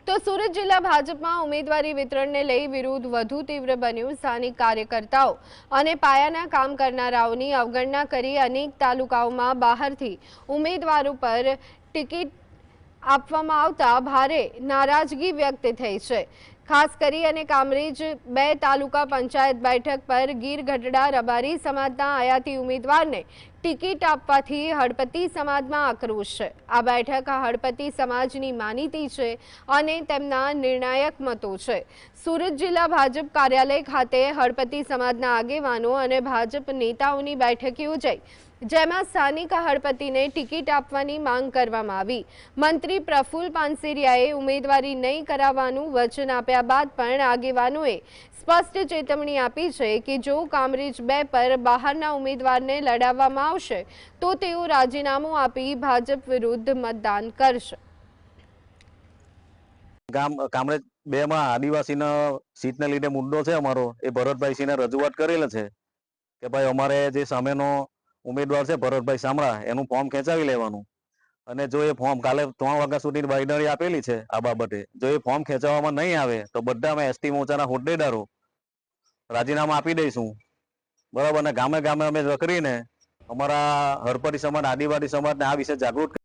તો સુરત જિલ્લા ભાજપમાં ઉમેદવારી વિતરણને લઈ વિરોધ વધુ તીવ્ર બન્યું। સ્થાનિક કાર્યકર્તાઓ અને પાયાના કામ કરનારાઓની અવગણના કરી અનેક તાલુકાઓમાં બહારથી ઉમેદવારો પર ટિકિટ આપવામાં આવતા ભારે નારાજગી વ્યક્ત થઈ છે। ખાસ કરી અને કામરેજ 2 તાલુકા પંચાયત બેઠક પર ગીર ગઢડા રબારી સમાજના આયાતી ઉમેદવારને ટિકિટ આપવાથી હળપતિ સમાજમાં આક્રોશ છે। આ બેઠક હળપતિ સમાજની માનીતી છે અને તેમના નિર્ણાયક મતો છે। સુરત જિલ્લા ભાજપ કાર્યાલય ખાતે હળપતિ સમાજના આગેવાનો અને ભાજપ નેતાઓની બેઠક યોજાઈ, જેમાં સ્થાનિક હળપતિને ટિકિટ આપવાની માંગ કરવામાં આવી। મંત્રી પ્રફુલ પાનસેરિયાએ ઉમેદવારી નહીં કરાવવાનું વચન આપ્યા બાદ પણ આગેવાનોએ સ્પષ્ટ ચેતવણી આપી છે કે જો કામરેજ 2 પર બહારના ઉમેદવારને લડાવવામાં આવશે તો તેઓ રાજીનામું આપી ભાજપ વિરુદ્ધ મતદાન કરશે। કામરેજ 2 માં આદિવાસીનો સીટને લીધે મુદ્દો છે અમારો, એ ભરતભાઈસિંહને રજૂઆત કરેલ છે કે ભાઈ અમારે જે સામેનો ઉમેદવાર છે ભરતભાઈ સામળા, એનું ફોર્મ ખેંચાવી લેવાનું અને જો એ ફોર્મ કાલે 3 વાગ્યા સુધી બાંયધરી આપેલી છે આ બાબતે, જો એ ફોર્મ ખેંચવામાં નહીં આવે તો બધા અમે એસટી મોરચાના હોદ્દેદારો રાજીનામા આપી દઈશું, બરાબર। અને ગામે ગામે અમે કરીને અમારા હળપતિ સમાજ, આદિવાસી સમાજને આ વિશે જાગૃત